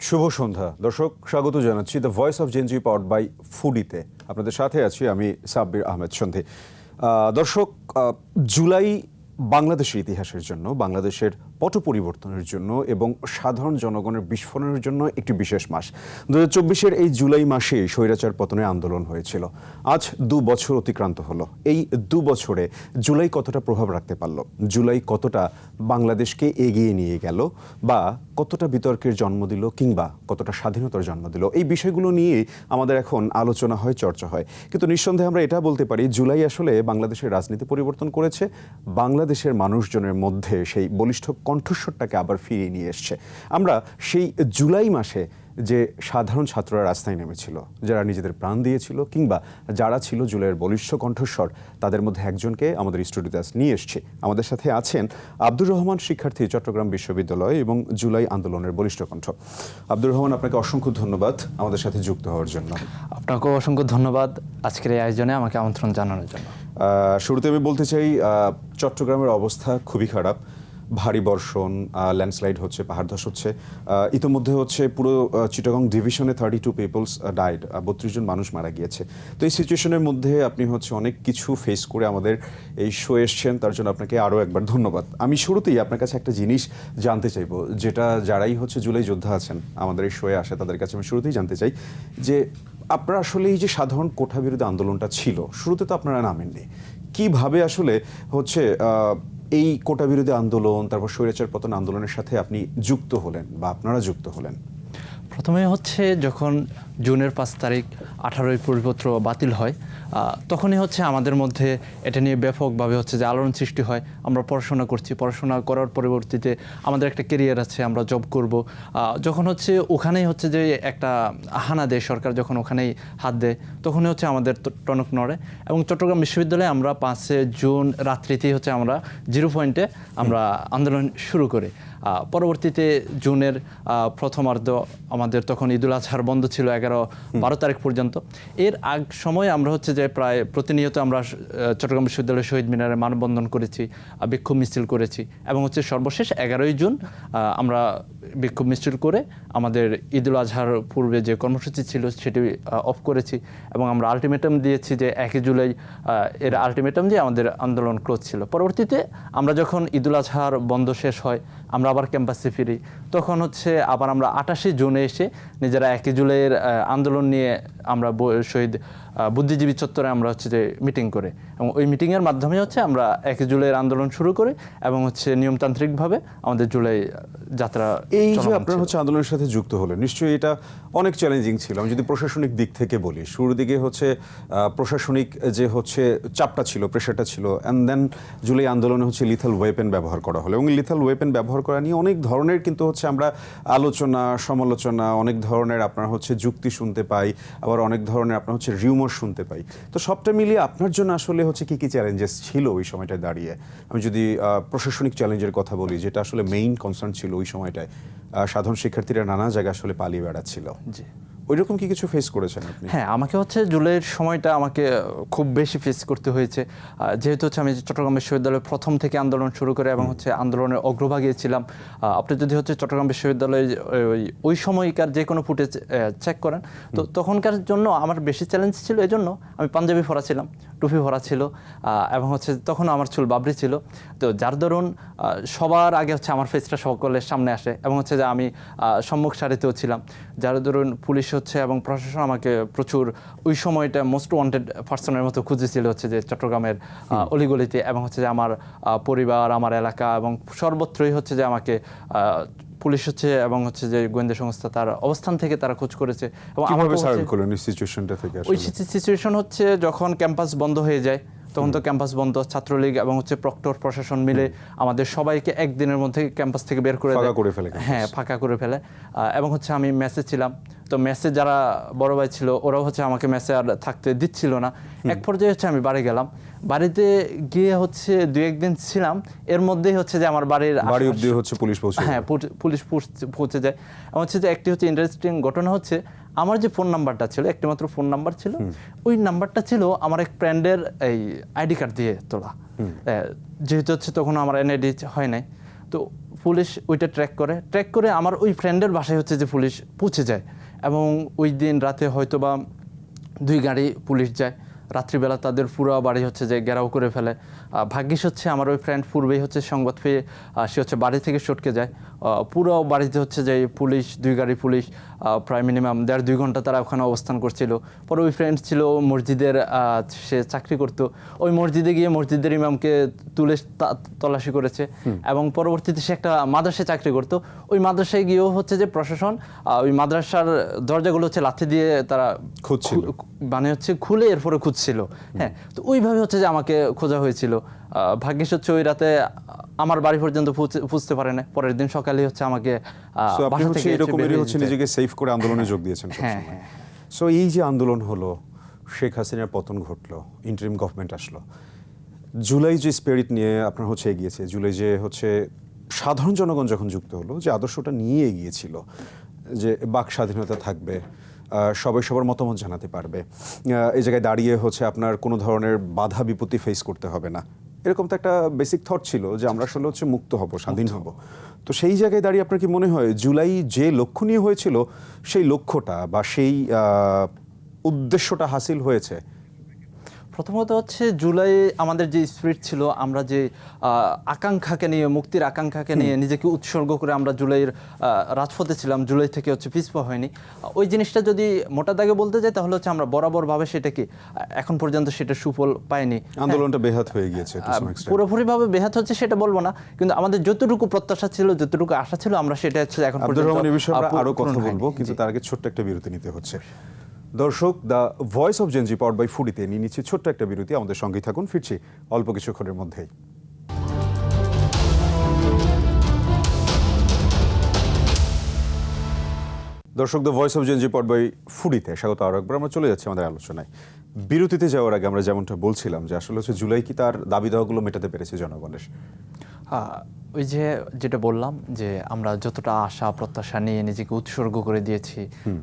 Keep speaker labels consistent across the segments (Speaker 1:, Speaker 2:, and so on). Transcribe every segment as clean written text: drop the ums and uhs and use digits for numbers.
Speaker 1: শুভ সন্ধ্যা দর্শক, স্বাগত জানাচ্ছি the voice of Gen Z powered by ফুডিতে। আপনাদের সাথে আছি আমি সাব্বির আহমেদ সন্ধি। দর্শক, জুলাই বাংলাদেশের ইতিহাসের জন্য, বাংলাদেশের পট পরিবর্তনের জন্য এবং সাধারণ জনগণের বিস্ফোরণের জন্য একটি বিশেষ মাস। 2024-এর এই জুলাই মাসে স্বৈরাচার পতনের আন্দোলন হয়েছিল। আজ 2 বছর অতিক্রান্ত হলো। এই 2 বছরে জুলাই কতটা প্রভাব রাখতে পারল, জুলাই কতটা বাংলাদেশকে এগিয়ে নিয়ে গেল, বা কতটা বিতর্কের জন্ম দিল, কিংবা কতটা স্বাধীনতার জন্ম দিল, এই বিষয়গুলো নিয়ে আমাদের এখন আলোচনা হয়, চর্চা হয়। কিন্তু নিঃসন্দেহে আমরা এটা বলতে পারি, জুলাই আসলে বাংলাদেশের রাজনীতি পরিবর্তন করেছে, বাংলাদেশের মানুষজনের মধ্যে সেই বলিষ্ঠ কণ্ঠস্বরটাকে আবার ফিরিয়ে নিয়ে এসছে। আমরা সেই জুলাই মাসে যে সাধারণ ছাত্ররা রাস্তায় নেমেছিল, যারা নিজেদের প্রাণ দিয়েছিল, কিংবা যারা ছিল জুলাইয়ের বলিষ্ঠ কণ্ঠস্বর, তাদের মধ্যে একজনকে আমাদের স্টুডিওতে নিয়ে এসছে। আমাদের সাথে আছেন আব্দুর রহমান, শিক্ষার্থী, চট্টগ্রাম বিশ্ববিদ্যালয়, এবং জুলাই আন্দোলনের বলিষ্ঠ কণ্ঠ। আব্দুর রহমান, আপনাকে অসংখ্য ধন্যবাদ আমাদের সাথে যুক্ত হওয়ার জন্য। আপনাকেও
Speaker 2: অসংখ্য ধন্যবাদ আজকের এই আয়োজনে আমাকে আমন্ত্রণ জানানোর জন্য।
Speaker 1: শুরুতে আমি বলতে চাই, চট্টগ্রামের অবস্থা খুবই খারাপ। ভারী বর্ষণ, ল্যান্ডস্লাইড হচ্ছে, পাহাড় ধস হচ্ছে। ইতোমধ্যে হচ্ছে পুরো চিটাগং ডিভিশনে 32 পিপলস ডাইড, 32 জন মানুষ মারা গিয়েছে। তো এই সিচুয়েশনের মধ্যে আপনি হচ্ছে অনেক কিছু ফেস করে আমাদের এই শো এসছেন, তার জন্য আপনাকে আরও একবার ধন্যবাদ। আমি শুরুতেই আপনার কাছে একটা জিনিস জানতে চাইবো, যেটা যারাই হচ্ছে জুলাই যোদ্ধা আছেন আমাদের এই শোয়ে আসে, তাদের কাছে আমি শুরুতেই জানতে চাই যে আপনারা আসলে এই যে সাধারণ কোঠা বিরোধী আন্দোলনটা ছিল, শুরুতে তো আপনারা নামেননি, কিভাবে আসলে হচ্ছে এই কোটা বিরোধী আন্দোলন, তারপর স্বৈরাচার পতন আন্দোলনের সাথে আপনি যুক্ত হলেন, বা আপনারা যুক্ত হলেন?
Speaker 2: প্রথমে হচ্ছে যখন জুনের 5 তারিখ 18ই পরিপত্র বাতিল হয়, তখনই হচ্ছে আমাদের মধ্যে এটা নিয়ে ব্যাপকভাবে হচ্ছে যে আলোড়ন সৃষ্টি হয়। আমরা পড়াশোনা করছি, পড়াশোনা করার পরবর্তীতে আমাদের একটা কেরিয়ার আছে, আমরা জব করব। যখন হচ্ছে ওখানেই হচ্ছে যে একটা হানা দেয় সরকার, যখন ওখানেই হাত দেয়, তখনই হচ্ছে আমাদের টনক নড়ে। এবং চট্টগ্রাম বিশ্ববিদ্যালয়ে আমরা 5 জুন রাত্রিতেই হচ্ছে আমরা 0 পয়েন্টে আমরা আন্দোলন শুরু করি। পরবর্তীতে জুনের প্রথমার্ধ আমাদের তখন ঈদুল আজহার বন্ধ ছিল 11-12 তারিখ পর্যন্ত। এর আগ সময় আমরা হচ্ছে যে প্রায় প্রতিনিয়ত আমরা চট্টগ্রাম বিশ্ববিদ্যালয়ের শহীদ মিনারে মানববন্ধন করেছি, বিক্ষোভ মিছিল করেছি, এবং হচ্ছে সর্বশেষ 11ই জুন আমরা বিক্ষোভ মিছিল করে আমাদের ঈদুল আজহার পূর্বে যে কর্মসূচি ছিল সেটি অফ করেছি, এবং আমরা আলটিমেটাম দিয়েছি যে 1 জুলাই এর আলটিমেটাম দিয়ে আমাদের আন্দোলন ক্লোজ ছিল। পরবর্তীতে আমরা যখন ঈদুল আজহার বন্ধ শেষ হয়, আমরা আবার ক্যাম্পাসে ফিরি। তখন হচ্ছে আবার আমরা 28 জুনে এসে নিজেরা 1 জুলাইয়ের আন্দোলন নিয়ে আমরা শহীদ বুদ্ধিজীবী চত্বরে আমরা হচ্ছে যে মিটিং করে, এবং ওই মিটিংয়ের মাধ্যমে হচ্ছে আমরা 1 জুলাইয়ের আন্দোলন শুরু করি, এবং হচ্ছে নিয়মতান্ত্রিকভাবে আমাদের জুলাই যাত্রা।
Speaker 1: এই যে আপনারা হচ্ছে আন্দোলনের সাথে যুক্ত হলেন, নিশ্চয়ই এটা অনেক চ্যালেঞ্জিং ছিল। আমি যদি প্রশাসনিক দিক থেকে বলি, শুরুর দিকে হচ্ছে প্রশাসনিক যে হচ্ছে চাপটা ছিল, প্রেশারটা ছিল, অ্যান্ড দেন জুলাই আন্দোলনে হচ্ছে লিথাল ওয়েপেন ব্যবহার করা হলো, এবং লিথাল ওয়েপেন ব্যবহার করা নিয়ে অনেক ধরনের কিন্তু হচ্ছে আমরা আলোচনা, সমালোচনা, অনেক ধরনের আপনার হচ্ছে যুক্তি শুনতে পাই, আবার অনেক ধরনের আপনার হচ্ছে রিউমার শুনতে পাই। তো সবটা মিলিয়ে আপনার জন্য আসলে হচ্ছে কি কি চ্যালেঞ্জেস ছিল ওই সময়টায় দাঁড়িয়ে? আমি যদি প্রশাসনিক চ্যালেঞ্জের কথা বলি, যেটা আসলে মেইন কনসার্ন ছিল ওই সময়টায়, সাধারণ শিক্ষার্থীরা নানা জায়গায় আসলে পালিয়ে বেড়াচ্ছিল, জি, ওইরকম কি কিছু ফেস করেছেন আপনি?
Speaker 2: হ্যাঁ, আমাকে হচ্ছে জুলাইয়ের সময়টা আমাকে খুব বেশি ফেস করতে হয়েছে, যেহেতু হচ্ছে আমি চট্টগ্রাম বিশ্ববিদ্যালয়ের প্রথম থেকে আন্দোলন শুরু করে, এবং হচ্ছে আন্দোলনের অগ্রভাগে ছিলাম। আপনি যদি হচ্ছে চট্টগ্রাম বিশ্ববিদ্যালয়ের ওই সময়কার যে কোনো ফুটেজ চেক করেন, তো তখনকার জন্য আমার বেশি চ্যালেঞ্জ ছিল। এজন্য আমি পাঞ্জাবি পরা ছিলাম, টুপি পরা ছিল, এবং হচ্ছে তখন আমার চুল বাবরি ছিল। তো যার দরুন সবার আগে হচ্ছে আমার ফেসটা সকলের সামনে আসে, এবং হচ্ছে যে আমি সম্মুখ সারিতেও ছিলাম, যার দরুন পুলিশ হচ্ছে এবং প্রশাসন আমাকে প্রচুর ওই সময়টা মোস্ট ওয়ান্টেড পার্সনের মতো খুঁজেছিল হচ্ছে যে চট্টগ্রামের অলিগলিতে, এবং হচ্ছে যে আমার পরিবার, আমার এলাকা, এবং সর্বত্রই হচ্ছে যে আমাকে পুলিশ হচ্ছে এবং হচ্ছে যে গোয়েন্দা সংস্থা তার অবস্থান থেকে তারা খোঁজ করেছে। এবং ওই সিচুয়েশন হচ্ছে যখন ক্যাম্পাস বন্ধ হয়ে যায়, তখন তো ক্যাম্পাস বন্ধ, ছাত্রলীগ এবং হচ্ছে প্রক্টর প্রশাসন মিলে আমাদের সবাইকে একদিনের মধ্যে ক্যাম্পাস থেকে বের করে
Speaker 1: ফেলে,
Speaker 2: হ্যাঁ, ফাঁকা করে ফেলে। এবং হচ্ছে আমি মেসে ছিলাম, তো মেসে যারা বড় ভাই ছিল ওরাও হচ্ছে আমাকে মেসে আর থাকতে দিচ্ছিল না। এক পর্যায়ে হচ্ছে আমি বাড়ি গেলাম, বাড়িতে গিয়ে হচ্ছে 2-1 দিন ছিলাম। এর মধ্যেই হচ্ছে যে আমার বাড়ি অবধি
Speaker 1: হচ্ছে পুলিশ পৌঁছে,
Speaker 2: হ্যাঁ, পুলিশ পৌঁছে যায়। এবং হচ্ছে যে একটি হচ্ছে ইন্টারেস্টিং ঘটনা হচ্ছে, আমার যে ফোন নাম্বারটা ছিল, একটি মাত্র ফোন নাম্বার ছিল, ওই নাম্বারটা ছিল আমার এক ফ্রেন্ডের এই আইডি কার্ড দিয়ে তোলা, যেহেতু হচ্ছে তখন আমার এনআইডি হয় নাই। তো পুলিশ ওইটা ট্র্যাক করে আমার ওই ফ্রেন্ডের বাসায় হচ্ছে যে পুলিশ পৌঁছে যায় এবং ওই দিন রাতে হয়তো বা 2 গাড়ি পুলিশ যায়। রাত্রিবেলা তাদের পুরো বাড়ি হচ্ছে যে ঘেরাও করে ফেলে। ভাগ্যিস হচ্ছে আমার ওই ফ্রেন্ড পূর্বেই হচ্ছে সংবাদ পেয়ে সে হচ্ছে বাড়ি থেকে সটকে যায়। পুরো বাড়িতে হচ্ছে যে পুলিশ 2 গাড়ি পুলিশ প্রায় মিনিমাম 1.5-2 ঘন্টা তারা ওখানে অবস্থান করছিল। পরে ওই ফ্রেন্ড ছিল মসজিদের, সে চাকরি করতো, ওই মসজিদে গিয়ে মসজিদের ইমামকে তুলে তল্লাশি করেছে এবং পরবর্তীতে সে একটা মাদ্রাসায় চাকরি করতো। ওই মাদ্রাসায় গিয়েও হচ্ছে যে প্রশাসন ওই মাদ্রাসার দরজাগুলো হচ্ছে লাথি দিয়ে তারা
Speaker 1: খুঁজছিল,
Speaker 2: মানে হচ্ছে খুলে এরপরে খুঁজছিল। হ্যাঁ, তো ওইভাবে হচ্ছে যে আমাকে খোঁজা হয়েছিল। ভাগ্যিস হচ্ছে ওই রাতে আমার বাড়ি পর্যন্ত পৌঁছতে পারে না। পরের দিন সকালে হচ্ছে আমাকে
Speaker 1: আপনি হচ্ছে এরকমেরই হচ্ছে নিজেকে সেভ করে আন্দোলনে যোগ দিয়েছেন।
Speaker 2: হ্যাঁ।
Speaker 1: সো এই যে আন্দোলন হলো, শেখ হাসিনার পতন ঘটলো, ইন্টারিম গভর্নমেন্ট আসলো, জুলাই যে স্পিরিট নিয়ে আপনার হচ্ছে এগিয়েছে, জুলাই যে হচ্ছে সাধারণ জনগণ যখন যুক্ত হলো, যে আদর্শটা নিয়ে এগিয়েছিল যে বাক স্বাধীনতা থাকবে, সবাই সবার মতামত জানাতে পারবে, এই জায়গায় দাঁড়িয়ে হচ্ছে আপনার কোনো ধরনের বাধা বিপত্তি ফেস করতে হবে না, এরকম তো একটা বেসিক থট ছিল যে আমরা আসলে হচ্ছে মুক্ত হব, স্বাধীন হব। তো সেই জায়গায় দাঁড়িয়ে আপনার কি মনে হয় জুলাই যে লক্ষ্য নিয়ে হয়েছিল সেই লক্ষ্যটা বা সেই উদ্দেশ্যটা হাসিল হয়েছে?
Speaker 2: প্রথমত হচ্ছে জুলাই আমাদের যে স্পিরিট ছিল, আমরা যে আকাঙ্ক্ষাকে নিয়ে, মুক্তির আকাঙ্ক্ষাকে নিয়ে নিজেকে উৎসর্গ করে আমরা জুলাইয়ের রাজপথে ছিলাম, জুলাই থেকে হচ্ছে পিছপা হয়নি। ওই জিনিসটা যদি মোটা দাগে বলতে যাই তাহলে হচ্ছে আমরা বরাবরভাবে সেটাকে এখন পর্যন্ত সেটা সুফল পাইনি।
Speaker 1: আন্দোলনটা বেহাত হয়ে গিয়েছে,
Speaker 2: পুরোপুরিভাবে বেহাত হচ্ছে সেটা বলবো না, কিন্তু আমাদের যতটুকু প্রত্যাশা ছিল, যতটুকু আশা ছিল, আমরা সেটা হচ্ছে এখন পর্যন্ত
Speaker 1: আরো কথা বলবো, কিন্তু তার আগে ছোট্ট একটা বিরতি নিতে হচ্ছে। দর্শক, the voice of Gen Z powered by ফুডিতে নিয়ে নিচ্ছি ছোট্ট একটা বিরতি। আমাদের সঙ্গেই থাকুন, ফিরছি অল্প কিছুক্ষণের মধ্যেই। দর্শক, the voice of Gen Z powered by ফুডিতে স্বাগত আরো একবার। আমরা চলে যাচ্ছি আমাদের আলোচনায়। বিরতিতে যাওয়ার আগে আমরা যেমনটা বলছিলাম যে আসলে হচ্ছে জুলাই কি তার দাবি দাওয়াগুলো মেটাতে পেরেছে জনগণের?
Speaker 2: ওই যে যেটা বললাম যে আমরা যতটা আশা প্রত্যাশা নিয়ে নিজেকে উৎসর্গ করে দিয়েছি,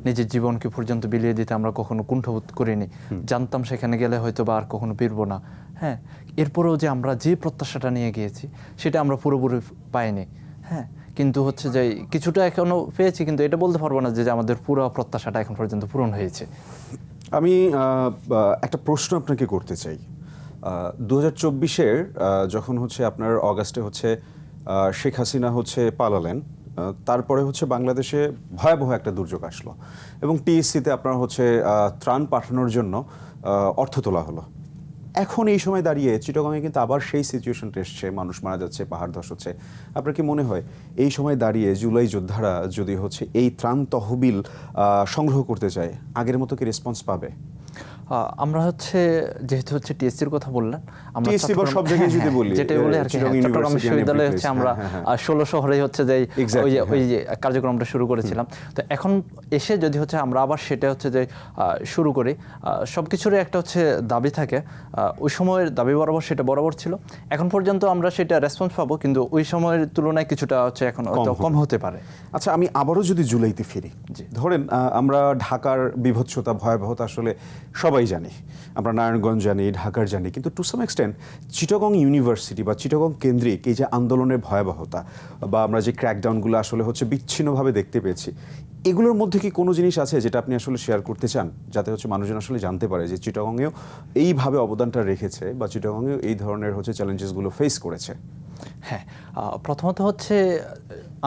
Speaker 2: নিজের জীবনকে পর্যন্ত বিলিয়ে দিতে আমরা কখনো কুণ্ঠবোধ করিনি। জানতাম সেখানে গেলে হয়তো বা আর কখনো ফিরবো না। হ্যাঁ, এরপরেও যে আমরা যে প্রত্যাশাটা নিয়ে গিয়েছি সেটা আমরা পুরোপুরি পাইনি। হ্যাঁ, কিন্তু হচ্ছে যে কিছুটা এখনো পেয়েছি, কিন্তু এটা বলতে পারবো না যে আমাদের পুরো প্রত্যাশাটা এখন পর্যন্ত পূরণ হয়েছে।
Speaker 1: আমি একটা প্রশ্ন আপনাকে করতে চাই। 2024-এর যখন হচ্ছে আপনার অগাস্টে হচ্ছে শেখ হাসিনা হচ্ছে পালালেন, তারপরে হচ্ছে বাংলাদেশে ভয়াবহ একটা দুর্যোগ আসলো এবং টিএসসিতে আপনার হচ্ছে ত্রাণ পাঠানোর জন্য অর্থ তোলা হলো। এখন এই সময় দাঁড়িয়ে চিটাগংয়ে কিন্তু আবার সেই সিচুয়েশনটা এসছে, মানুষ মারা যাচ্ছে, পাহাড় ধস হচ্ছে। আপনার কি মনে হয় এই সময় দাঁড়িয়ে জুলাই যোদ্ধারা যদি হচ্ছে এই ত্রাণ তহবিল সংগ্রহ করতে চায়, আগের মতো কি রেসপন্স পাবে?
Speaker 2: আমরা হচ্ছে যেহেতু হচ্ছে টিএসসির কথা বললেন, আমরা
Speaker 1: সব জায়গায় যদি বলি,
Speaker 2: যেটাই বলি আর কি, চট্টগ্রাম বিশ্ববিদ্যালয়ে হচ্ছে আমরা 16 শহরে হচ্ছে যে ওই যে কার্যক্রমটা শুরু করেছিলাম। তো এখন এসে যদি হচ্ছে আমরা আবার সেটা হচ্ছে যে শুরু করি, সবকিছুরই একটা হচ্ছে দাবি থাকে। ওই সময়ের দাবি বরাবর সেটা বরাবর ছিল, এখন পর্যন্ত আমরা সেটা রেসপন্স পাবো, কিন্তু ওই সময়ের তুলনায় কিছুটা হচ্ছে এখন কম হতে পারে।
Speaker 1: আচ্ছা, আমি আবারও যদি জুলাইতে ফিরি, ধরেন আমরা ঢাকার বিভৎসতা, ভয়াবহতা আসলে সবাই জানি, আমরা নারায়ণগঞ্জ জানি, ঢাকার জানি, কিন্তু to some extent Chittagong university বা চিটাগং কেন্দ্রিক এই যে আন্দোলনের ভয়াবহতা বা আমরা যে ক্র্যাকডাউনগুলো আসলে হচ্ছে বিচ্ছিন্নভাবে দেখতে পেয়েছি, এগুলোর মধ্যে কি কোনো জিনিস আছে যেটা আপনি আসলে শেয়ার করতে চান, যাতে হচ্ছে মানুষজন আসলে জানতে পারে যে চিটাগংয়েও এইভাবে অবদানটা রেখেছে বা চিটাগংয়েও এই ধরনের হচ্ছে চ্যালেঞ্জেসগুলো ফেস করেছে?
Speaker 2: হ্যাঁ, প্রথমত হচ্ছে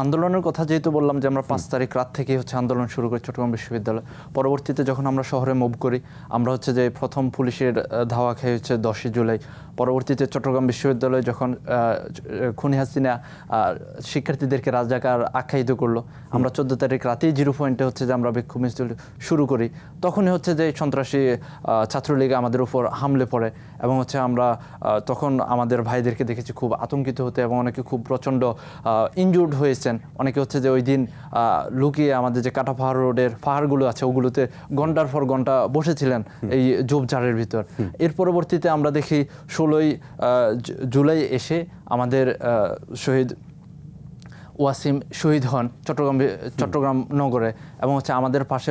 Speaker 2: আন্দোলনের কথা যেহেতু বললাম যে আমরা 5 তারিখ রাত থেকে হচ্ছে আন্দোলন শুরু করি চট্টগ্রাম বিশ্ববিদ্যালয়। পরবর্তীতে যখন আমরা শহরে মুভ করি, আমরা হচ্ছে যে প্রথম পুলিশের ধাওয়া খেয়ে হচ্ছে 10 জুলাই। পরবর্তীতে চট্টগ্রাম বিশ্ববিদ্যালয়ে যখন খুনি হাসিনা শিক্ষার্থীদেরকে রাজাকার আখ্যায়িত করলো, আমরা 14 তারিখ রাতেই 0 পয়েন্টে হচ্ছে যে আমরা বিক্ষোভ মিছিল শুরু করি। তখনই হচ্ছে যে সন্ত্রাসী ছাত্রলীগ আমাদের উপর হামলে পড়ে এবং হচ্ছে আমরা তখন আমাদের ভাইদেরকে দেখেছি খুব আতঙ্কিত হতে এবং অনেকে খুব প্রচণ্ড ইনজুর্ড হয়েছেন। অনেকে হচ্ছে যে ওই দিন লুকিয়ে আমাদের যে কাটাপাহাড় রোডের পাহাড়গুলো আছে ওগুলোতে ঘন্টার পর ঘন্টা বসেছিলেন এই ঝোপঝাড়ের ভিতর। এর পরবর্তীতে আমরা দেখি 16 জুলাই এসে আমাদের শহীদ ওয়াসিম শহীদ হন চট্টগ্রাম নগরে এবং হচ্ছে আমাদের পাশে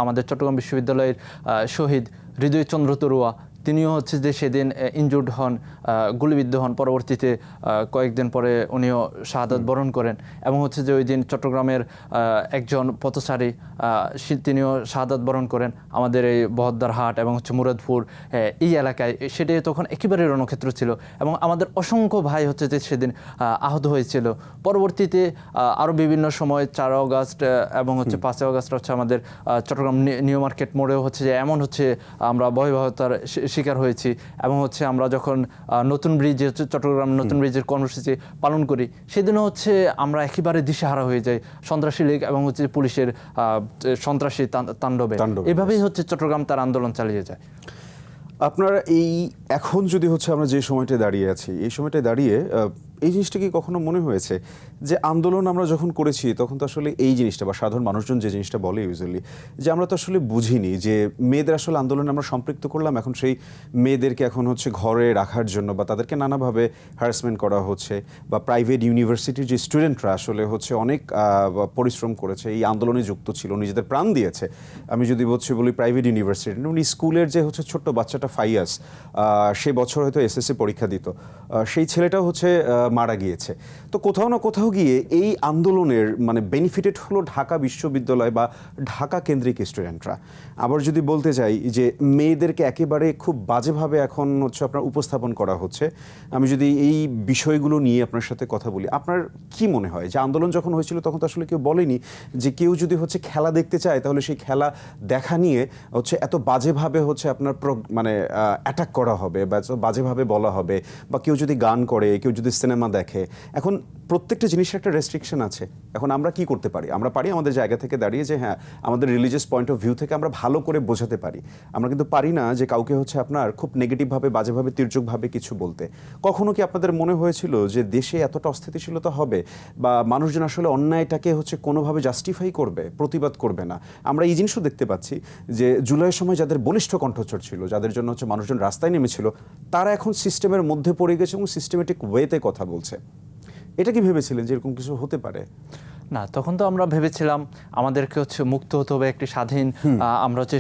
Speaker 2: আমাদের চট্টগ্রাম বিশ্ববিদ্যালয়ের শহীদ হৃদয়চন্দ্র তরুয়া তিনিও হচ্ছে যে সেদিন ইনজুর্ড হন, গুলিবিদ্ধ হন। পরবর্তীতে কয়েকদিন পরে উনিও শাহাদাত বরণ করেন এবং হচ্ছে যে ওই দিন চট্টগ্রামের একজন পথচারী তিনিও শাহাদাত বরণ করেন আমাদের এই বহদ্দার হাট এবং হচ্ছে মুরাদপুর এই এলাকায়। সেটাই তখন একেবারে রণক্ষেত্র ছিল এবং আমাদের অসংখ্য ভাই হচ্ছে যে সেদিন আহত হয়েছিল। পরবর্তীতে আরও বিভিন্ন সময় 4 অগাস্ট এবং হচ্ছে 5 অগাস্ট হচ্ছে আমাদের চট্টগ্রাম নিউ মার্কেট মোড়েও হচ্ছে যে এমন হচ্ছে আমরা ভয়াবহতার শিকার হয়েছি এবং হচ্ছে আমরা যখন নতুন ব্রিজে চট্টগ্রাম নতুন ব্রিজের কর্মসূচি পালন করি সেদিনও হচ্ছে আমরা একেবারে দিশেহারা হয়ে যাই সন্ত্রাসী লীগ এবং হচ্ছে পুলিশের সন্ত্রাসী তাণ্ডবে। এভাবেই হচ্ছে চট্টগ্রাম তার আন্দোলন চালিয়ে যায়।
Speaker 1: আপনারা এই এখন যদি হচ্ছে আমরা যে সময়টায় দাঁড়িয়ে আছি, এই সময়টায় দাঁড়িয়ে এই জিনিসটা কি কখনো মনে হয়েছে যে আন্দোলন আমরা যখন করেছি তখন তো আসলে এই জিনিসটা বা সাধারণ মানুষজন যে জিনিসটা বলে ইউজুয়ালি যে আমরা তো আসলে বুঝিনি যে মেয়েদের আসলে আন্দোলনে আমরা সম্পৃক্ত করলাম, এখন সেই মেয়েদেরকে এখন হচ্ছে ঘরে রাখার জন্য বা তাদেরকে নানাভাবে হ্যারাসমেন্ট করা হচ্ছে, বা প্রাইভেট ইউনিভার্সিটির যে স্টুডেন্টরা আসলে হচ্ছে অনেক পরিশ্রম করেছে, এই আন্দোলনে যুক্ত ছিল, নিজেদের প্রাণ দিয়েছে। আমি যদি হচ্ছে বলি প্রাইভেট ইউনিভার্সিটি, উনি স্কুলের যে হচ্ছে ছোট্ট বাচ্চাটা ফাইয়াস, সে বছর হয়তো এসএসসি পরীক্ষা দিত, সেই ছেলেটাও হচ্ছে মারা গিয়েছে। তো কোথাও না কোথাও গিয়ে এই আন্দোলনের মানে বেনিফিটেড হলো ঢাকা বিশ্ববিদ্যালয় বা ঢাকা কেন্দ্রিক স্টুডেন্টরা। আবার যদি বলতে চাই যে মেয়েদেরকে একেবারে খুব বাজেভাবে এখন হচ্ছে আপনার উপস্থাপন করা হচ্ছে, আমি যদি এই বিষয়গুলো নিয়ে আপনার সাথে কথা বলি, আপনার কি মনে হয় যে আন্দোলন যখন হয়েছিল তখন তো আসলে কেউ বলেনি যে কেউ যদি হচ্ছে খেলা দেখতে চায় তাহলে সেই খেলা দেখা নিয়ে হচ্ছে এত বাজেভাবে হচ্ছে আপনার মানে অ্যাটাক করা হবে বা বাজেভাবে বলা হবে, বা কেউ যদি গান করে, কেউ যদি সিনেমা দেখে। এখন প্রত্যেকটা জিনিসের একটা রেস্ট্রিকশন আছে। এখন আমরা কি করতে পারি? আমরা পারি আমাদের জায়গা থেকে দাঁড়িয়ে যে হ্যাঁ আমাদের রিলিজিয়াস পয়েন্ট অফ ভিউ থেকে আমরা ভালো করে বোঝাতে পারি। আমরা কিন্তু পারি না যে কাউকে হচ্ছে আপনার খুব নেগেটিভভাবে, বাজেভাবে, তির্যকভাবে কিছু বলতে। কখনো কি আপনাদের মনে হয়েছিল যে দেশে এতটা অস্থিতিশীলতা হবে বা মানুষজন আসলে অন্যায়টাকে হচ্ছে কোনোভাবে জাস্টিফাই করবে, প্রতিবাদ করবে না? আমরা এই জিনিসও দেখতে পাচ্ছি যে জুলাইয়ের সময় যাদের বলিষ্ঠ কণ্ঠস্বর ছিল, যাদের জন্য হচ্ছে মানুষজন রাস্তায় নেমেছিল, তারা এখন সিস্টেমের মধ্যে পড়ে গেছে এবং সিস্টেমেটিক ওয়েতে কথা বলছে। এটা কি ভেবেছিলেন যে এরকম কিছু হতে পারে?
Speaker 2: না, তখন তো আমরা ভেবেছিলাম আমাদেরকে হচ্ছে মুক্ত হতে হবে, একটি স্বাধীন আমরা হচ্ছে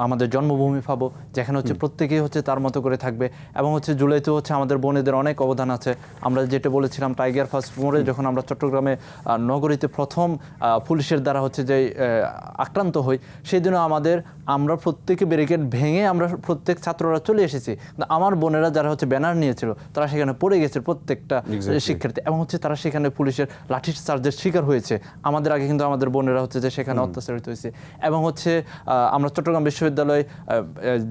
Speaker 2: আমাদের জন্মভূমি পাবো, যেখানে হচ্ছে প্রত্যেকেই হচ্ছে তার মতো করে থাকবে এবং হচ্ছে জুলাইতে হচ্ছে আমাদের বোনেদের অনেক অবদান আছে। আমরা যেটা বলেছিলাম টাইগার ফার্স্ট মোড়ে যখন আমরা চট্টগ্রামে নগরীতে প্রথম পুলিশের দ্বারা হচ্ছে যে আক্রান্ত হই, সেদিনও আমরা প্রত্যেকে ব্যারিকেড ভেঙে আমরা প্রত্যেক ছাত্ররা চলে এসেছি। আমার বোনেরা যারা হচ্ছে ব্যানার নিয়েছিল তারা সেখানে পড়ে গেছে, প্রত্যেকটা শিক্ষার্থী, এবং হচ্ছে তারা সেখানে পুলিশের লাঠি চার্জের শিকার হয়েছে। আমাদের আগে কিন্তু আমাদের বোনেরা হচ্ছে যে সেখানে অত্যাচারিত হয়েছে। এবং হচ্ছে আমরা চট্টগ্রাম বিশ্ববিদ্যালয়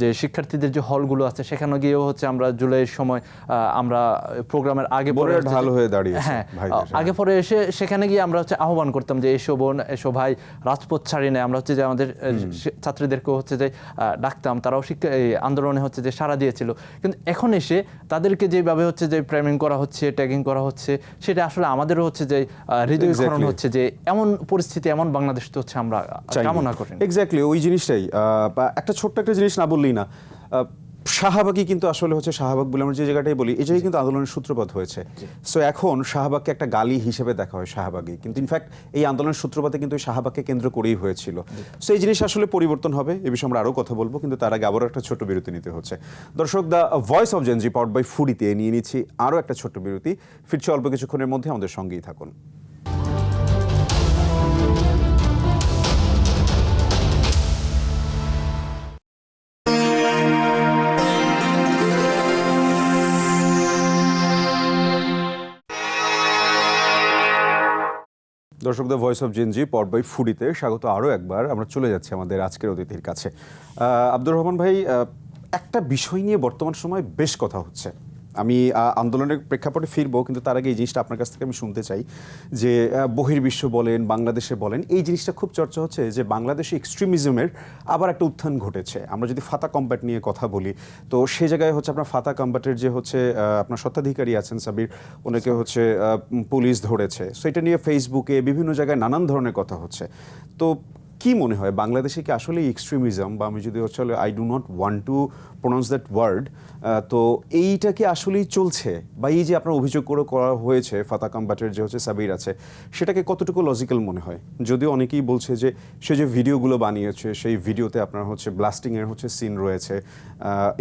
Speaker 2: যে শিক্ষার্থীদের যে হলগুলো আছে সেখানে গিয়েও হচ্ছে আমরা জুলাইয়ের সময় আমরা প্রোগ্রামের আগে পরে
Speaker 1: ঢাল হয়ে দাঁড়িয়ে,
Speaker 2: হ্যাঁ আগে পরে এসে সেখানে গিয়ে আমরা হচ্ছে আহ্বান করতাম যে এসো বোন, এসো ভাই, রাজপথ ছাড়ি নেই। আমরা হচ্ছে যে আমাদের ছাত্রীদেরকেও হচ্ছে যে ডাকতাম, তারাও এই আন্দোলনে হচ্ছে যে সাড়া দিয়েছিল। কিন্তু এখন এসে তাদেরকে যেভাবে হচ্ছে যে প্রেমিং করা হচ্ছে, ট্যাগিং করা হচ্ছে, সেটা আসলে আমাদেরও হচ্ছে যে হৃদয়ক্ষরণ হচ্ছে যে এমন পরিস্থিতি, এমন বাংলাদেশ তো হচ্ছে আমরা কামনা করি।
Speaker 1: এক্স্যাক্টলি ওই জিনিসটাই। একটা ছোট্ট একটা জিনিস না বললেই না, শাহবাগই কিন্তু আসলে হচ্ছে শাহবাগ বলে আমরা যে জায়গাটাই বলি, এই জায়গায় কিন্তু আন্দোলনের সূত্রপাত হয়েছে। সো এখন শাহবাগকে একটা গালি হিসেবে দেখা হয় শাহবাগই, কিন্তু ইনফ্যাক্ট এই আন্দোলনের সূত্রপাতে কিন্তু শাহবাগকে কেন্দ্র করেই হয়েছিল। সো এই জিনিস আসলে পরিবর্তন হবে, এ বিষয়ে আমরা আরও কথা বলবো, কিন্তু তার আগে আবারও একটা ছোট্ট বিরতি নিতে হচ্ছে। দর্শক, the voice of Gen Z powered by ফুডিতে নিয়ে নিচ্ছি আরও একটা ছোট্ট বিরতি। ফিরছে অল্প কিছুক্ষণের মধ্যে, আমাদের সঙ্গেই থাকুন। দর্শক, the voice of Gen Z powered by ফুডিতে স্বাগত আরও একবার। আমরা চলে যাচ্ছি আমাদের আজকের অতিথির কাছে। আব্দুর রহমান ভাই, একটা বিষয় নিয়ে বর্তমান সময় বেশ কথা হচ্ছে। আমি আন্দোলনের প্রেক্ষাপটে ফিরবো, কিন্তু তার আগে এই জিনিসটা আপনার কাছ থেকে আমি শুনতে চাই যে বহির্বিশ্ব বলেন, বাংলাদেশে বলেন, এই জিনিসটা খুব চর্চা হচ্ছে যে বাংলাদেশে এক্সট্রিমিজমের আবার একটা উত্থান ঘটেছে। আমরা যদি ফাতা কম্ব্যাট নিয়ে কথা বলি, তো সে জায়গায় হচ্ছে আপনার ফাতা কম্ব্যাটের যে হচ্ছে আপনার স্বত্বাধিকারী আছেন সাবির, ওনাকে হচ্ছে পুলিশ ধরেছে। সো এটা নিয়ে ফেসবুকে বিভিন্ন জায়গায় নানান ধরনের কথা হচ্ছে। তো কি মনে হয় বাংলাদেশে কি আসলে এক্সট্রিমিজম, বা আমি যদি হচ্ছে I do not want to pronounce that word. তো এইটা কি আসলেই চলছে, বা এই যে আপনার অভিযোগ করা হয়েছে ফাতা কম্বাটের যে হচ্ছে সাবির আছে, সেটাকে কতটুকু লজিক্যাল মনে হয়? যদিও অনেকেই বলছে যে সে যে ভিডিওগুলো বানিয়েছে সেই ভিডিওতে আপনার হচ্ছে ব্লাস্টিংয়ের হচ্ছে সিন রয়েছে,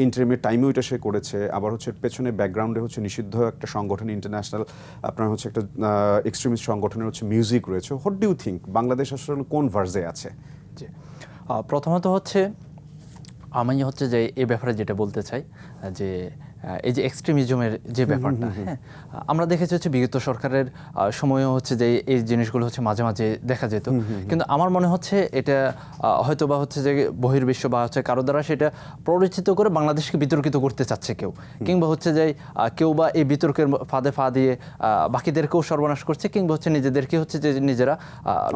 Speaker 1: ইন্টারমিডিয়েট টাইমেও এটা সে করেছে, আবার হচ্ছে পেছনে ব্যাকগ্রাউন্ডে হচ্ছে নিষিদ্ধ একটা সংগঠন ইন্টারন্যাশনাল আপনার হচ্ছে একটা এক্সট্রিমিস্ট সংগঠনের হচ্ছে মিউজিক রয়েছে। What do you think Bangladesh আসলে কোন ভার্জে আছে?
Speaker 2: জি, প্রথমত হচ্ছে আমি হচ্ছে যে এই ব্যাপারে যেটা বলতে চাই যে এই যে এক্সট্রিমিজমের যে ব্যাপারটা, হ্যাঁ, আমরা দেখেছি হচ্ছে বিগত সরকারের সময়ও হচ্ছে যে এই জিনিসগুলো হচ্ছে মাঝে মাঝে দেখা যেত, কিন্তু আমার মনে হচ্ছে এটা হয়তো বা হচ্ছে যে বহির্বিশ্ব বা হচ্ছে কারো দ্বারা সেটা প্ররোচিত করে বাংলাদেশকে বিতর্কিত করতে চাচ্ছে কেউ, কিংবা হচ্ছে যে কেউ বা এই বিতর্কের ফাঁদে পা দিয়ে বাকিদেরকেও সর্বনাশ করছে, কিংবা হচ্ছে নিজেদেরকে হচ্ছে যে নিজেরা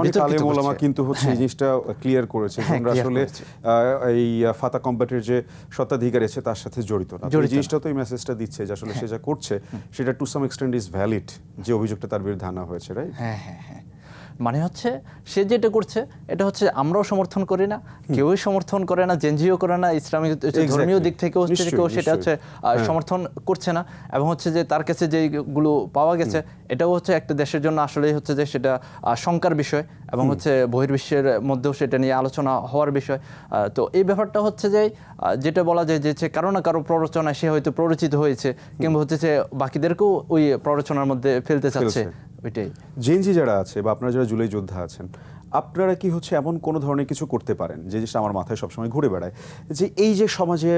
Speaker 2: বিতর্কিত করছে।
Speaker 1: কিন্তু হচ্ছে এই জিনিসটা ক্লিয়ার করেছে যে আমরা আসলে এই ফাতা কম্বাটের যে স্বত্বাধিকারী আছে তার সাথে জড়িত না। এই জিনিসটা তো মেসেজটা দিচ্ছে যে আসলে সে যা করছে সেটা to some extent is valid, যে অভিযোগটা তার বিরুদ্ধে আনা হয়েছে, রাইট?
Speaker 2: হ্যাঁ হ্যাঁ হ্যাঁ, মানে হচ্ছে সে যেটা করছে এটা হচ্ছে আমরাও সমর্থন করি না, কেউই সমর্থন করে না, জেনজিও করে না, ইসলামিক ধর্মীয় দিক থেকে হচ্ছে কেউ সেটা হচ্ছে সমর্থন করছে না, এবং হচ্ছে যে তার কাছে যেগুলো পাওয়া গেছে এটাও হচ্ছে একটা দেশের জন্য আসলেই হচ্ছে যে সেটা শঙ্কার বিষয়, এবং হচ্ছে বহির্বিশ্বের মধ্যেও সেটা নিয়ে আলোচনা হওয়ার বিষয়। তো এই ব্যাপারটা হচ্ছে যে যেটা বলা যায় যে কারো না কারো প্ররোচনায় সে হয়তো প্ররোচিত হয়েছে, কিংবা হচ্ছে যে বাকিদেরকেও ওই প্ররোচনার মধ্যে ফেলতে চাচ্ছে। ওইটাই
Speaker 1: জেনজি যারা আছে বা আপনারা যারা জুলাই যোদ্ধা আছেন, আপনারা কি হচ্ছে এমন কোনো ধরনের কিছু করতে পারেন যে জিনিসটা আমার মাথায় সবসময় ঘুরে বেড়ায়, যে এই যে সমাজে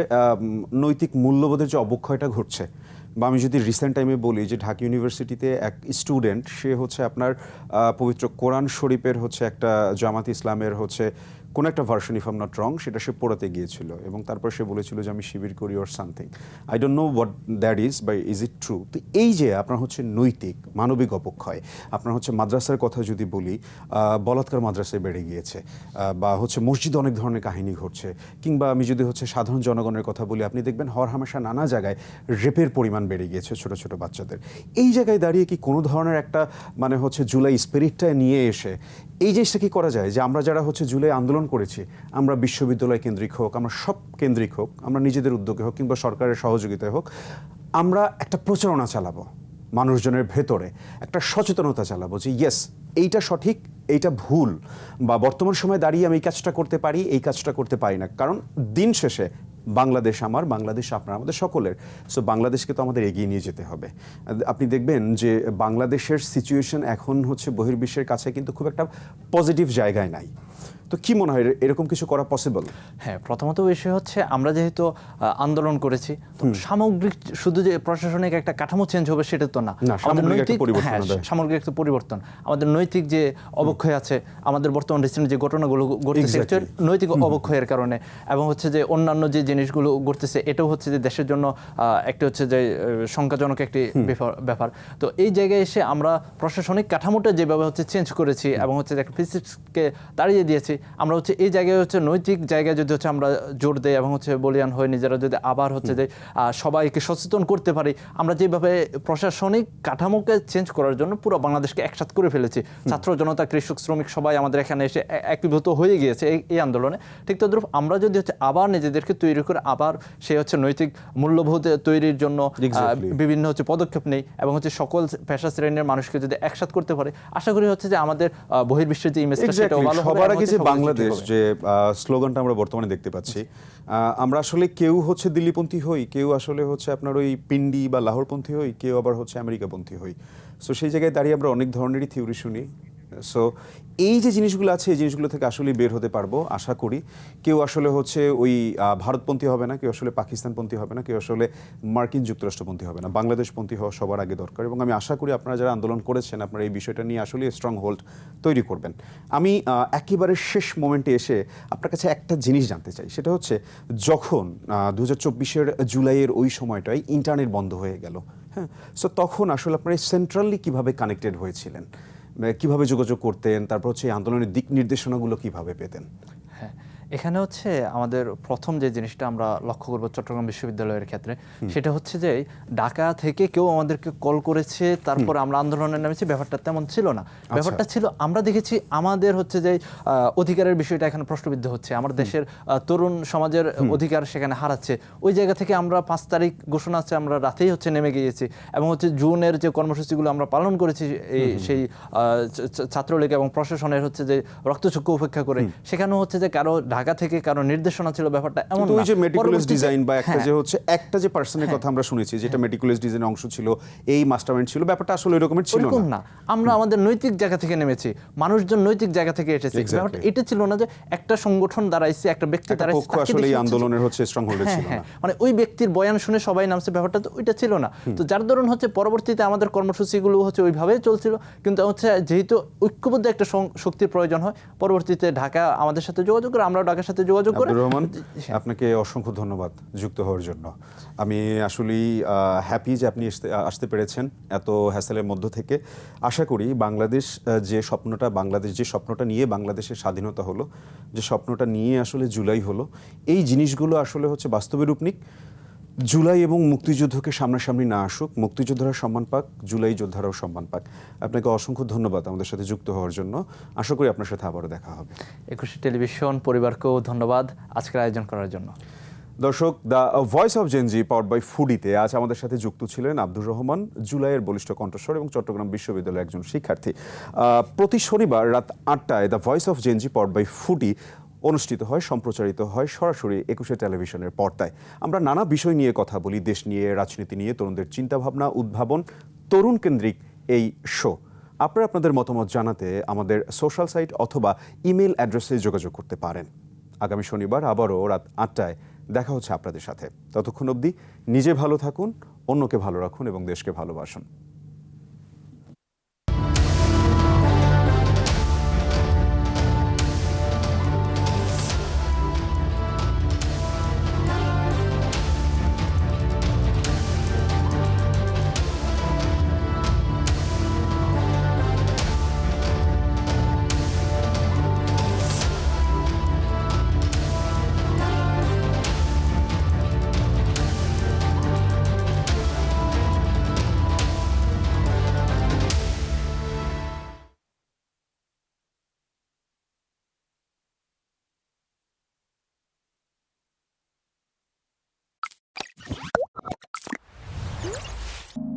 Speaker 1: নৈতিক মূল্যবোধের যে অবক্ষয়টা ঘটছে, বা আমি যদি রিসেন্ট টাইমে বলি যে ঢাকা ইউনিভার্সিটিতে এক স্টুডেন্ট সে হচ্ছে আপনার পবিত্র কোরআন শরীফের হচ্ছে একটা জামাত ইসলামের হচ্ছে কোনো একটা version, if I am not wrong, সেটা সে পড়াতে গিয়েছিল এবং তারপর সে বলেছিল যে আমি শিবির করি or something, I don't know what that is by is it true. তো এই যে আপনার হচ্ছে নৈতিক মানবিক অবক্ষয়, আপনার হচ্ছে মাদ্রাসার কথা যদি বলি, বলাৎকার মাদ্রাসায় বেড়ে গিয়েছে, বা হচ্ছে মসজিদে অনেক ধরনের কাহিনী ঘটছে, কিংবা আমি যদি হচ্ছে সাধারণ জনগণের কথা বলি, আপনি দেখবেন হরহামেশা নানা জায়গায় রেপের পরিমাণ বেড়ে গিয়েছে ছোট ছোট বাচ্চাদের। এই জায়গায় দাঁড়িয়ে কি কোনো ধরনের একটা মানে হচ্ছে জুলাই স্পিরিটটা নিয়ে এসে এই জিনিসটা কি করা যায় যে আমরা যারা হচ্ছে জুলাই আন্দোলন করেছি, আমরা বিশ্ববিদ্যালয় কেন্দ্রিক হোক, আমরা সব কেন্দ্রিক হোক, আমরা নিজেদের উদ্যোগে হোক কিংবা সরকারের সহযোগিতায় হোক, আমরা একটা প্রচারণা চালাবো মানুষজনের ভেতরে, একটা সচেতনতা চালাবো যে ইয়েস এইটা সঠিক, এইটা ভুল, বা বর্তমান সময়ে দাঁড়িয়ে আমি এই কাজটা করতে পারি, এই কাজটা করতে পারি না। কারণ দিন শেষে বাংলাদেশ আমার, বাংলাদেশ আপনার, আমাদের সকলের। সো বাংলাদেশকে তো আমাদের এগিয়ে নিয়ে যেতে হবে। আপনি দেখবেন যে বাংলাদেশের সিচুয়েশন এখন হচ্ছে বহির্বিশ্বের কাছে কিন্তু খুব একটা পজিটিভ জায়গায় নাই। তো কি মনে হয় এরকম কিছু করা পসিবল?
Speaker 2: হ্যাঁ, প্রথমত বিষয় হচ্ছে আমরা যেহেতু আন্দোলন করেছি, সামগ্রিক শুধু যে প্রশাসনিক একটা কাঠামো চেঞ্জ হবে সেটা তো না, আমাদের নৈতিক সামগ্রিক একটা পরিবর্তন, আমাদের নৈতিক যে অবক্ষয় আছে, আমাদের বর্তমান রিসেন্ট যে ঘটনাগুলো ঘটতেছে নৈতিক অবক্ষয়ের কারণে, এবং হচ্ছে যে অন্যান্য যে জিনিসগুলো ঘটতেছে এটাও হচ্ছে যে দেশের জন্য একটা হচ্ছে যে শঙ্কাজনক একটি ব্যাপার। তো এই জায়গায় এসে আমরা প্রশাসনিক কাঠামোটা যেভাবে হচ্ছে চেঞ্জ করেছি এবং হচ্ছে একটা ফিজিক্সকে তাড়িয়ে দিয়েছি, আমরা হচ্ছে এই জায়গায় হচ্ছে নৈতিক জায়গায় যদি হচ্ছে আমরা জোর দেই এবং হচ্ছে বলিয়ান হয়ে নিজেরা যদি আবার হচ্ছে যে সবাইকে সচেতন করতে পারি, আমরা যেভাবে প্রশাসনিক কাঠামোকে চেঞ্জ করার জন্য পুরো বাংলাদেশকে একসাথ করে ফেলেছি, ছাত্র জনতা কৃষক শ্রমিক সবাই আমাদের এখানে এসে একীভূত হয়ে গিয়েছে এই আন্দোলনে, ঠিক তদ্রূপ আমরা যদি হচ্ছে আবার নিজেদেরকে তৈরি করে আবার সে হচ্ছে নৈতিক মূল্যবোধ তৈরির জন্য বিভিন্ন হচ্ছে পদক্ষেপ নেই এবং হচ্ছে সকল পেশা শ্রেণীর মানুষকে যদি একসাথ করতে পারে, আশা করি হচ্ছে যে আমাদের বহির্বিশ্বের যে ইমেজটা সেটাও ভালো হবে।
Speaker 1: সবার আগে যে বাংলাদেশ যে স্লোগানটা আমরা বর্তমানে দেখতে পাচ্ছি, আমরা আসলে কেউ হচ্ছে দিল্লিপন্থী হই, কেউ আসলে হচ্ছে আপনার ওই পিন্ডি বা লাহোরপন্থী হই, কেউ আবার হচ্ছে আমেরিকাপন্থী হই। সো সেই জায়গায় দাঁড়িয়ে আমরা অনেক ধরনেরই থিওরি শুনি। সো এই যে জিনিসগুলো আছে এই জিনিসগুলো থেকে আসলে বের হতে পারবো আশা করি। কেউ আসলে হচ্ছে ওই ভারতপন্থী হবে না, কেউ আসলে পাকিস্তানপন্থী হবে না, কেউ আসলে মার্কিন যুক্তরাষ্ট্রপন্থী হবে না, বাংলাদেশপন্থী হওয়া সবার আগে দরকার। এবং আমি আশা করি আপনারা যারা আন্দোলন করেছেন আপনারা এই বিষয়টা নিয়ে আসলে স্ট্রং হোল্ড তৈরি করবেন। আমি একেবারে শেষ মোমেন্টে এসে আপনার কাছে একটা জিনিস জানতে চাই, সেটা হচ্ছে যখন 2024-এর জুলাইয়ের ওই সময়টায় ইন্টারনেট বন্ধ হয়ে গেল, হ্যাঁ, সো তখন আসলে আপনারা সেন্ট্রালি কিভাবে কানেক্টেড হয়েছিলেন, কিভাবে যোগাযোগ করতেন, তারপর হচ্ছে এই আন্দোলনের দিক নির্দেশনাগুলো কিভাবে পেতেন?
Speaker 2: হ্যাঁ, এখানে হচ্ছে আমাদের প্রথম যে জিনিসটা আমরা লক্ষ্য করব চট্টগ্রাম বিশ্ববিদ্যালয়ের ক্ষেত্রে, সেটা হচ্ছে যে ঢাকা থেকে কেউ আমাদেরকে কল করেছে তারপরে আমরা আন্দোলনে নেমেছি, ব্যাপারটা তেমন ছিল না। ব্যাপারটা ছিল আমরা দেখেছি আমাদের হচ্ছে যে অধিকারের বিষয়টা এখানে প্রশ্নবিদ্ধ হচ্ছে, আমার দেশের তরুণ সমাজের অধিকার সেখানে হারাচ্ছে। ওই জায়গা থেকে আমরা 5 তারিখ ঘোষণা আছে, আমরা রাতেই হচ্ছে নেমে গিয়েছি এবং হচ্ছে জুনের যে কর্মসূচিগুলো আমরা পালন করেছি সেই ছাত্রলীগ এবং প্রশাসনের হচ্ছে যে রক্তচক্ষু উপেক্ষা করে, সেখানেও হচ্ছে যে কারো ঢাকা থেকে কারো নির্দেশনা ছিল, ব্যাপারটা এমন
Speaker 1: কিন্তু
Speaker 2: না।
Speaker 1: ওই যে মেটিকুলাস ডিজাইন বা একটা
Speaker 2: হ্যাঁ।
Speaker 1: যে হচ্ছে একটা যে পার্সনের কথা আমরা শুনেছি যেটা মেটিকুলাস ডিজাইনের অংশ ছিল, এই মাস্টারমাইন্ড ছিল, ব্যাপারটা আসলে এরকমের ছিল
Speaker 2: ওরকম
Speaker 1: না।
Speaker 2: না, আমরা আমাদের নৈতিক জায়গা থেকে নেমেছি, মানুষজন নৈতিক জায়গা থেকে এসেছে।
Speaker 1: Exactly.
Speaker 2: ব্যাপারটা এটা ছিল না যে একটা সংগঠন দাঁড়াইছে, একটা ব্যক্তি
Speaker 1: একটা
Speaker 2: দাঁড়াইছে,
Speaker 1: পক্ষ
Speaker 2: তাকে
Speaker 1: আসলে এই
Speaker 2: দেখে হচ্ছে
Speaker 1: আন্দোলনের হচ্ছে স্ট্রং হোল্ডার
Speaker 2: হ্যাঁ,
Speaker 1: ছিল
Speaker 2: হ্যাঁ,
Speaker 1: না।
Speaker 2: মানে ওই ব্যক্তির বয়ান শুনে সবাই নামছে, ব্যাপারটা তো ওইটা ছিল না। তো যার দরুন হচ্ছে পরবর্তীতে আমাদের কর্মসূচিগুলো হচ্ছে ওইভাবেই চলছিল, কিন্তু হচ্ছে যেহেতু ঐক্যবদ্ধ একটা শক্তির প্রয়োজন হয়, পরবর্তীতে ঢাকা আমাদের সাথে যোগাযোগ করে, আমরাও ঢাকার সাথে যোগাযোগ করে।
Speaker 1: আব্দুর রহমান,
Speaker 2: হ্যাঁ।
Speaker 1: আপনাকে অসংখ্য ধন্যবাদ যুক্ত হওয়ার জন্য। আমি আসলেই হ্যাপি যে আপনি আসতে পেরেছেন এত হ্যাসেলের মধ্য থেকে। আশা করি বাংলাদেশ যে স্বপ্নটা নিয়ে বাংলাদেশের স্বাধীনতা হলো, যে স্বপ্নটা নিয়ে আসলে জুলাই হলো, এই জিনিসগুলো আসলে হচ্ছে বাস্তবে রূপ নিক। জুলাই এবং মুক্তিযুদ্ধকে সামনাসামনি না আসুক, মুক্তিযোদ্ধারা সম্মান পাক, জুলাই যোদ্ধারাও সম্মান পাক। আপনাকে অসংখ্য ধন্যবাদ আমাদের সাথে যুক্ত হওয়ার জন্য। আশা করি আপনার সাথে আবারও দেখা হবে।
Speaker 2: 21 টেলিভিশন পরিবারকেও ধন্যবাদ আজকের আয়োজন করার জন্য।
Speaker 1: দর্শক, the voice of Gen Z powered by ফুডিতে আজ আমাদের সাথে যুক্ত ছিলেন আব্দুর রহমান, জুলাইয়ের বলিষ্ঠ কণ্ঠস্বর এবং চট্টগ্রাম বিশ্ববিদ্যালয়ের একজন শিক্ষার্থী। প্রতি শনিবার রাত 8টায় the voice of Gen Z powered by Foodie অনুষ্ঠিত হয়, সম্প্রচারিত হয় সরাসরি 21 টেলিভিশনের পর্দায়। আমরা নানা বিষয় নিয়ে কথা বলি, দেশ নিয়ে, রাজনীতি নিয়ে, তরুণদের চিন্তাভাবনা, উদ্ভাবন, তরুণ কেন্দ্রিক এই শো। আপনারা আপনাদের মতামত জানাতে আমাদের সোশ্যাল সাইট অথবা ইমেল অ্যাড্রেসে যোগাযোগ করতে পারেন। আগামী শনিবার আবারও রাত 8টায় দেখা হচ্ছে আপনাদের সাথে। ততক্ষণ অবধি নিজে ভালো থাকুন, অন্যকে ভালো রাখুন এবং দেশকে ভালোবাসুন।